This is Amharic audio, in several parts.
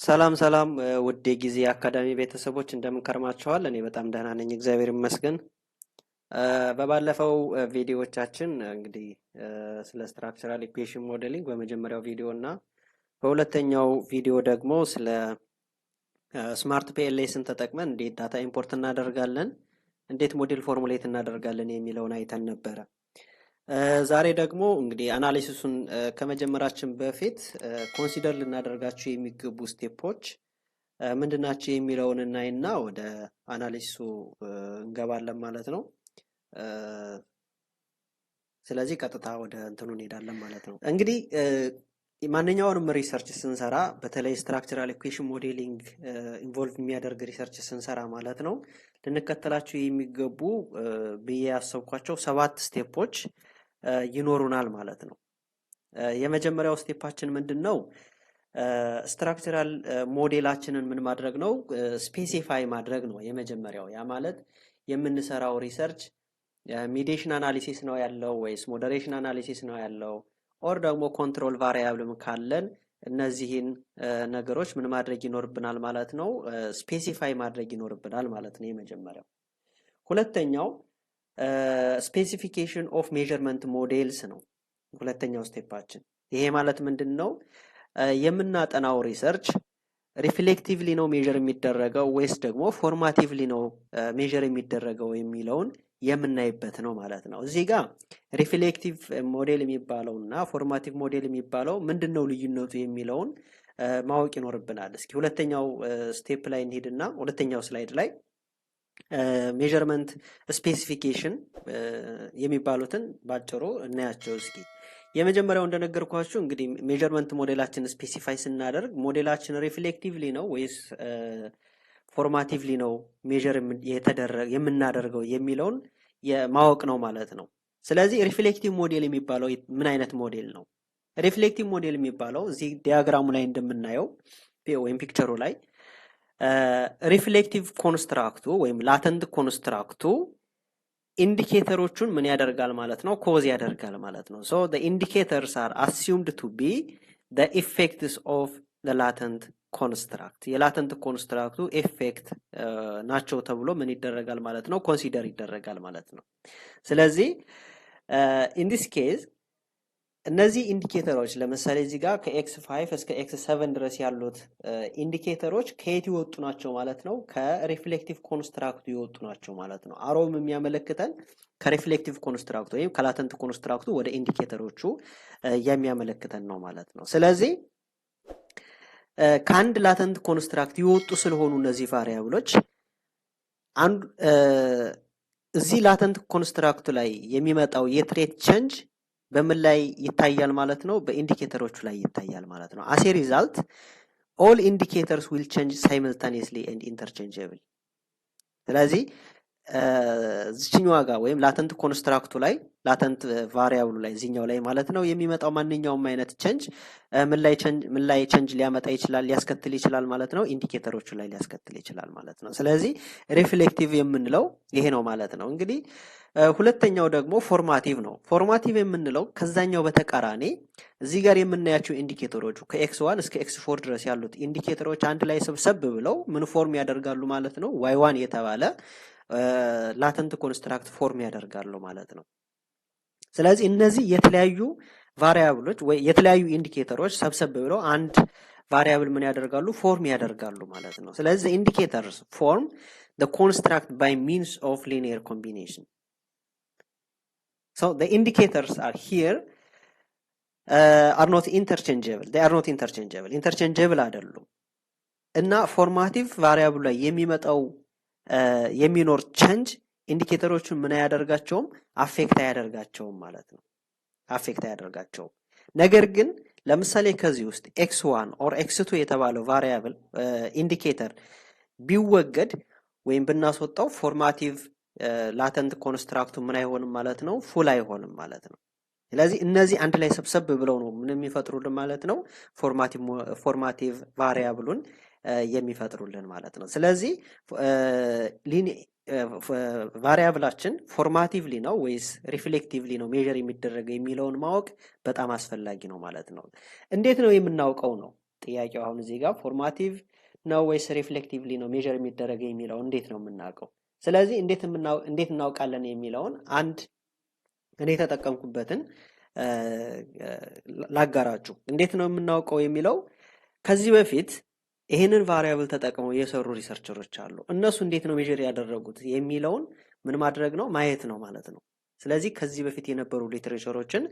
ሰላም ሰላም ውድ የጊዜ አካዳሚ ቤተሰቦች እንደምን ከርማችኋል? እኔ በጣም ደህና ነኝ፣ እግዚአብሔር ይመስገን። በባለፈው ቪዲዮዎቻችን እንግዲህ ስለ ስትራክቸራል ኢኩዌሽን ሞዴሊንግ በመጀመሪያው ቪዲዮ እና በሁለተኛው ቪዲዮ ደግሞ ስለ ስማርት ፒኤልኤስን ተጠቅመን እንዴት ዳታ ኢምፖርት እናደርጋለን፣ እንዴት ሞዴል ፎርሙሌት እናደርጋለን የሚለውን አይተን ነበረ። ዛሬ ደግሞ እንግዲህ አናሊሲሱን ከመጀመራችን በፊት ኮንሲደር ልናደርጋቸው የሚገቡ ስቴፖች ምንድናቸው የሚለውን እናይና ወደ አናሊሲሱ እንገባለን ማለት ነው። ስለዚህ ቀጥታ ወደ እንትኑ እንሄዳለን ማለት ነው። እንግዲህ ማንኛውንም ሪሰርች ስንሰራ በተለይ ስትራክቸራል ኢኩዌሽን ሞዴሊንግ ኢንቮልቭ የሚያደርግ ሪሰርች ስንሰራ ማለት ነው ልንከተላቸው የሚገቡ ብዬ ያሰብኳቸው 7 ስቴፖች ይኖሩናል ማለት ነው። የመጀመሪያው ስቴፓችን ምንድነው? ስትራክቸራል ሞዴላችንን ምን ማድረግ ነው? ስፔሲፋይ ማድረግ ነው የመጀመሪያው። ያ ማለት የምንሰራው ሪሰርች ሚዲዬሽን አናሊሲስ ነው ያለው ወይስ ሞዴሬሽን አናሊሲስ ነው ያለው ኦር ደግሞ ኮንትሮል ቫሪያብልም ካለን እነዚህን ነገሮች ምን ማድረግ ይኖርብናል ማለት ነው? ስፔሲፋይ ማድረግ ይኖርብናል ማለት ነው የመጀመሪያው። ሁለተኛው ስፔሲፊኬሽን ኦፍ ሜዠርመንት ሞዴልስ ነው ሁለተኛው ስቴፓችን። ይሄ ማለት ምንድነው? የምናጠናው ሪሰርች ሪፍሌክቲቭሊ ነው ሜዠር የሚደረገው ወይስ ደግሞ ፎርማቲቭሊ ነው ሜዠር የሚደረገው የሚለውን የምናይበት ነው ማለት ነው። እዚህ ጋር ሪፍሌክቲቭ ሞዴል የሚባለው እና ፎርማቲቭ ሞዴል የሚባለው ምንድነው ልዩነቱ የሚለውን ማወቅ ይኖርብናል። እስኪ ሁለተኛው ስቴፕ ላይ እንሂድና ሁለተኛው ስላይድ ላይ ሜዠርመንት ስፔሲፊኬሽን የሚባሉትን ባጭሩ እናያቸው እስኪ። የመጀመሪያው እንደነገርኳችሁ እንግዲህ ሜዠርመንት ሞዴላችን ስፔሲፋይ ስናደርግ ሞዴላችን ሪፍሌክቲቭሊ ነው ወይስ ፎርማቲቭሊ ነው ሜዠር የምናደርገው የሚለውን ማወቅ ነው ማለት ነው። ስለዚህ ሪፍሌክቲቭ ሞዴል የሚባለው ምን አይነት ሞዴል ነው? ሪፍሌክቲቭ ሞዴል የሚባለው እዚህ ዲያግራሙ ላይ እንደምናየው ወይም ፒክቸሩ ላይ ሪፍሌክቲቭ ኮንስትራክቱ ወይም ላተንት ኮንስትራክቱ ኢንዲኬተሮቹን ምን ያደርጋል ማለት ነው? ኮዝ ያደርጋል ማለት ነው። ሶ the indicators are assumed to be the effects of the latent construct የላተንት ኮንስትራክቱ ኤፌክት ናቸው ተብሎ ምን ይደረጋል ማለት ነው? ኮንሲደር ይደረጋል ማለት ነው። ስለዚህ in this case እነዚህ ኢንዲኬተሮች ለምሳሌ እዚህ ጋር ከx5 እስከ x7 ድረስ ያሉት ኢንዲኬተሮች ከየት ይወጡ ናቸው ማለት ነው? ከሪፍሌክቲቭ ኮንስትራክቱ ይወጡ ናቸው ማለት ነው። አሮም የሚያመለክተን ከሪፍሌክቲቭ ኮንስትራክቱ ወይም ከላተንት ኮንስትራክቱ ወደ ኢንዲኬተሮቹ የሚያመለክተን ነው ማለት ነው። ስለዚህ ከአንድ ላተንት ኮንስትራክት ይወጡ ስለሆኑ እነዚህ ቫሪያብሎች አንድ እዚህ ላተንት ኮንስትራክቱ ላይ የሚመጣው የትሬት ቼንጅ በምን ላይ ይታያል ማለት ነው? በኢንዲኬተሮቹ ላይ ይታያል ማለት ነው። as a result all indicators will change simultaneously and interchangeably። ስለዚህ እዚህኛው ጋር ወይም ላተንት ኮንስትራክቱ ላይ ላተንት ቫሪያብሉ ላይ እዚህኛው ላይ ማለት ነው የሚመጣው ማንኛውም አይነት ቼንጅ ምን ላይ ቼንጅ ሊያመጣ ይችላል ሊያስከትል ይችላል ማለት ነው? ኢንዲኬተሮቹ ላይ ሊያስከትል ይችላል ማለት ነው። ስለዚህ ሪፍሌክቲቭ የምንለው ይሄ ነው ማለት ነው። እንግዲህ ሁለተኛው ደግሞ ፎርማቲቭ ነው። ፎርማቲቭ የምንለው ከዛኛው በተቃራኒ እዚህ ጋር የምናያቸው ኢንዲኬተሮቹ ከx1 እስከ x4 ድረስ ያሉት ኢንዲኬተሮች አንድ ላይ ሰብሰብ ብለው ምን ፎርም ያደርጋሉ ማለት ነው? y1 የተባለ ላተንት ኮንስትራክት ፎርም ያደርጋሉ ማለት ነው። ስለዚህ እነዚህ የተለያዩ ቫሪያብሎች ወይ የተለያዩ ኢንዲኬተሮች ሰብሰብ ብለው አንድ ቫሪያብል ምን ያደርጋሉ? ፎርም ያደርጋሉ ማለት ነው። ስለዚህ ኢንዲኬተርስ ፎርም the construct by means of linear combination. So the indicators are here are not interchangeable. They are not interchangeable. Interchangeable አይደሉም እና ፎርማቲቭ ቫሪያብል ላይ የሚመጣው የሚኖር ቼንጅ ኢንዲኬተሮቹን ምን ያደርጋቸውም አፌክት ያደርጋቸውም ማለት ነው። አፌክት ያደርጋቸውም። ነገር ግን ለምሳሌ ከዚህ ውስጥ x1 or x2 የተባለው ቫሪያብል ኢንዲኬተር ቢወገድ ወይም ብናስወጣው ፎርማቲቭ ላተንት ኮንስትራክቱ ምን አይሆንም ማለት ነው? ፉል አይሆንም ማለት ነው። ስለዚህ እነዚህ አንድ ላይ ሰብሰብ ብለው ነው ምን የሚፈጥሩልን ማለት ነው? ፎርማቲቭ ቫሪያብሉን የሚፈጥሩልን ማለት ነው። ስለዚህ ቫሪያብላችን ፎርማቲቭሊ ነው ወይስ ሪፍሌክቲቭሊ ነው ሜዠር የሚደረገው የሚለውን ማወቅ በጣም አስፈላጊ ነው ማለት ነው። እንዴት ነው የምናውቀው ነው? ጥያቄው አሁን እዚህ ጋር ፎርማቲቭ ነው ወይስ ሪፍሌክቲቭሊ ነው ሜጀር የሚደረገው የሚለው እንዴት ነው የምናውቀው? ስለዚህ እንዴት እናውቃለን የሚለውን አንድ እኔ የተጠቀምኩበትን ላጋራችሁ። እንዴት ነው የምናውቀው የሚለው ከዚህ በፊት ይሄንን ቫሪያብል ተጠቅመው የሰሩ ሪሰርቸሮች አሉ። እነሱ እንዴት ነው ሜጀር ያደረጉት የሚለውን ምን ማድረግ ነው ማየት ነው ማለት ነው። ስለዚህ ከዚህ በፊት የነበሩ ሊትሬቸሮችን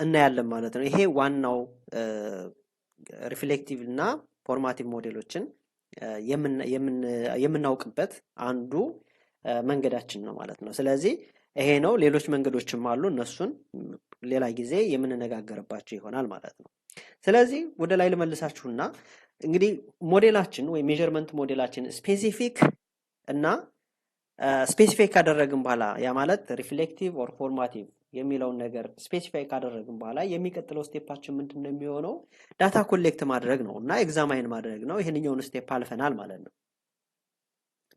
እናያለን ማለት ነው። ይሄ ዋናው ሪፍሌክቲቭ እና ፎርማቲቭ ሞዴሎችን የምናውቅበት አንዱ መንገዳችን ነው ማለት ነው። ስለዚህ ይሄ ነው። ሌሎች መንገዶችም አሉ። እነሱን ሌላ ጊዜ የምንነጋገርባቸው ይሆናል ማለት ነው። ስለዚህ ወደ ላይ ልመልሳችሁና እንግዲህ ሞዴላችን ወይ ሜዠርመንት ሞዴላችን ስፔሲፊክ እና ስፔሲፋይ ካደረግን በኋላ ያ ማለት ሪፍሌክቲቭ ኦር ፎርማቲቭ የሚለውን ነገር ስፔሲፋይ ካደረግን በኋላ የሚቀጥለው ስቴፓችን ምንድነው የሚሆነው? ዳታ ኮሌክት ማድረግ ነው እና ኤግዛማይን ማድረግ ነው። ይሄንኛውን ስቴፕ አልፈናል ማለት ነው።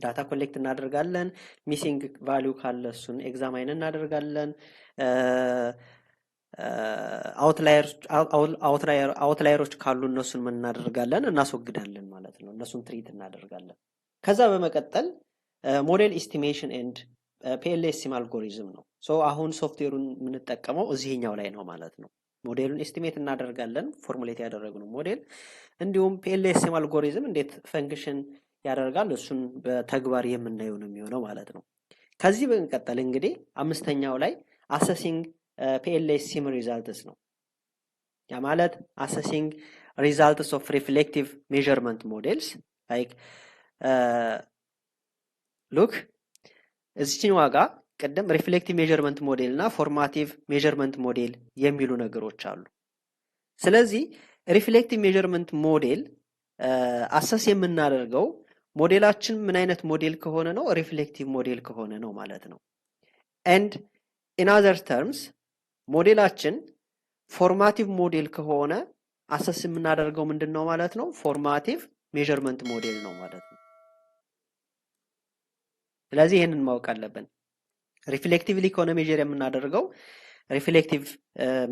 ዳታ ኮሌክት እናደርጋለን። ሚሲንግ ቫልዩ ካለ እሱን ኤግዛማይን እናደርጋለን። አውትላየሮች ካሉ እነሱን ምን እናደርጋለን? እናስወግዳለን ማለት ነው። እነሱን ትሪት እናደርጋለን። ከዛ በመቀጠል ሞዴል ኤስቲሜሽን ኤንድ ፒኤልኤስኤም አልጎሪዝም ነው። አሁን ሶፍትዌሩን የምንጠቀመው እዚህኛው ላይ ነው ማለት ነው። ሞዴሉን ኤስቲሜት እናደርጋለን፣ ፎርሙሌት ያደረግነው ሞዴል። እንዲሁም ፒኤልኤስኤም አልጎሪዝም እንዴት ፈንክሽን ያደርጋል እሱን በተግባር የምናየው ነው የሚሆነው ማለት ነው። ከዚህ በመቀጠል እንግዲህ አምስተኛው ላይ አሰሲንግ ፒኤልኤስኤም ሪዛልትስ ነው። ያ ማለት አሰሲንግ ሪዛልትስ ኦፍ ሪፍሌክቲቭ ሜዠርመንት ሞዴልስ ላይክ ሉክ እዚህኛው ዋጋ ቀደም ሪፍሌክቲቭ ሜዠርመንት ሞዴል እና ፎርማቲቭ ሜዠርመንት ሞዴል የሚሉ ነገሮች አሉ። ስለዚህ ሪፍሌክቲቭ ሜዠርመንት ሞዴል አሰስ የምናደርገው ሞዴላችን ምን አይነት ሞዴል ከሆነ ነው? ሪፍሌክቲቭ ሞዴል ከሆነ ነው ማለት ነው። and in other terms ሞዴላችን ፎርማቲቭ ሞዴል ከሆነ አሰስ የምናደርገው ምንድነው ማለት ነው? ፎርማቲቭ ሜዠርመንት ሞዴል ነው ማለት ነው። ስለዚህ ይሄንን ማወቅ አለብን። ሪፍሌክቲቭሊ ከሆነ ሜዠር የምናደርገው ሪፍሌክቲቭ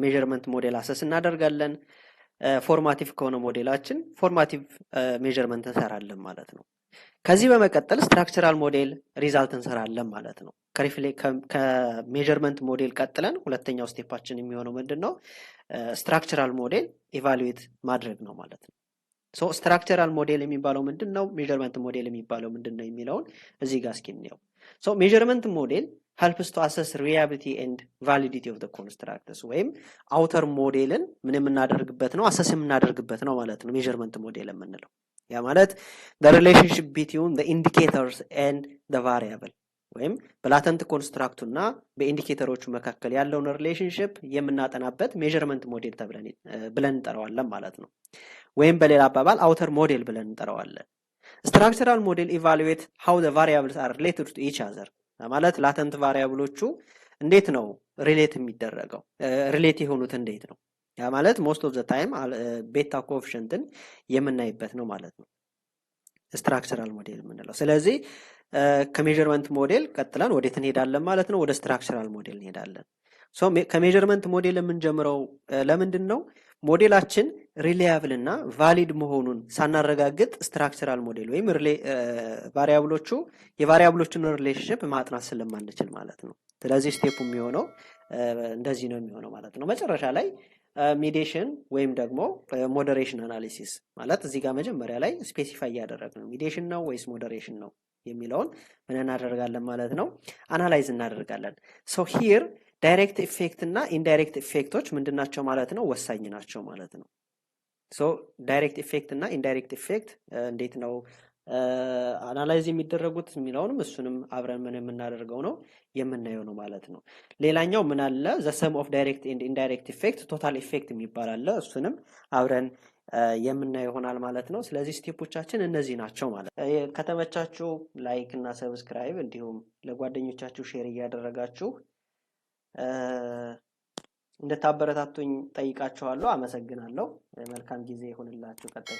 ሜዠርመንት ሞዴል አሰስ እናደርጋለን። ፎርማቲቭ ከሆነ ሞዴላችን ፎርማቲቭ ሜዠርመንት እንሰራለን ማለት ነው። ከዚህ በመቀጠል ስትራክቸራል ሞዴል ሪዛልት እንሰራለን ማለት ነው። ከሜዠርመንት ሞዴል ቀጥለን ሁለተኛው ስቴፓችን የሚሆነው ምንድነው? ስትራክቸራል ሞዴል ኢቫሉዌት ማድረግ ነው ማለት ነው። ስትራክቸራል ሞዴል የሚባለው ምንድነው? ሜዠርመንት ሞዴል የሚባለው ምንድነው የሚለውን እዚህ ጋር እስኪ እንየው። ሜዠርመንት ሞዴል helps to assess reliability and validity of the constructs ወይም አውተር ሞዴልን ምን የምናደርግበት ነው? አሰስ የምናደርግበት ነው ማለት ነው ሜዠርመንት ሞዴል የምንለው። ያ ማለት the relationship between the indicators and the variable ወይም በላተንት ኮንስትራክቱ እና በኢንዲኬተሮቹ መካከል ያለውን ሪሌሽንሺፕ የምናጠናበት ሜዠርመንት ሞዴል ብለን እንጠራዋለን ማለት ነው። ወይም በሌላ አባባል አውተር ሞዴል ብለን እንጠራዋለን። ስትራክቸራል ሞዴል ኢቫሉዌት how the variables are related to each other ማለት ላተንት ቫሪያብሎቹ እንዴት ነው ሪሌት የሚደረገው? ሪሌት የሆኑት እንዴት ነው? ያ ማለት ሞስት ኦፍ ዘ ታይም ቤታ ኮኤፊሽንትን የምናይበት ነው ማለት ነው ስትራክቸራል ሞዴል የምንለው። ስለዚህ ከሜዠርመንት ሞዴል ቀጥለን ወዴት እንሄዳለን ማለት ነው? ወደ ስትራክቸራል ሞዴል እንሄዳለን። ከሜዠርመንት ሞዴል የምንጀምረው ለምንድን ነው? ሞዴላችን ሪላያብል እና ቫሊድ መሆኑን ሳናረጋግጥ ስትራክቸራል ሞዴል ወይም የቫሪያብሎችን ሪሌሽንሺፕ ማጥናት ስለማንችል ማለት ነው። ስለዚህ ስቴፑ የሚሆነው እንደዚህ ነው የሚሆነው ማለት ነው። መጨረሻ ላይ ሚዲዬሽን ወይም ደግሞ ሞዴሬሽን አናሊሲስ ማለት እዚህ ጋር መጀመሪያ ላይ ስፔሲፋይ ያደረግነው ሚዲዬሽን ነው ወይስ ሞዴሬሽን ነው የሚለውን ምን እናደርጋለን ማለት ነው? አናላይዝ እናደርጋለን። ሂር ዳይሬክት ኢፌክት እና ኢንዳይሬክት ኢፌክቶች ምንድናቸው ማለት ነው? ወሳኝ ናቸው ማለት ነው። ዳይሬክት ኢፌክት እና ኢንዳይሬክት ኢፌክት እንዴት ነው አናላይዝ የሚደረጉት የሚለውንም እሱንም አብረን ምን የምናደርገው ነው የምናየው ነው ማለት ነው። ሌላኛው ምን አለ? ዘ ሰም ኦፍ ዳይሬክት ኤንድ ኢንዳይሬክት ኢፌክት ቶታል ኢፌክት የሚባል አለ። እሱንም አብረን የምናየው ይሆናል ማለት ነው። ስለዚህ ስቴፖቻችን እነዚህ ናቸው ማለት ነው። ከተመቻችሁ ላይክ እና ሰብስክራይብ እንዲሁም ለጓደኞቻችሁ ሼር እያደረጋችሁ እንድታበረታቱኝ ጠይቃችኋለሁ። አመሰግናለሁ። መልካም ጊዜ ይሁንላችሁ። ቀጣይ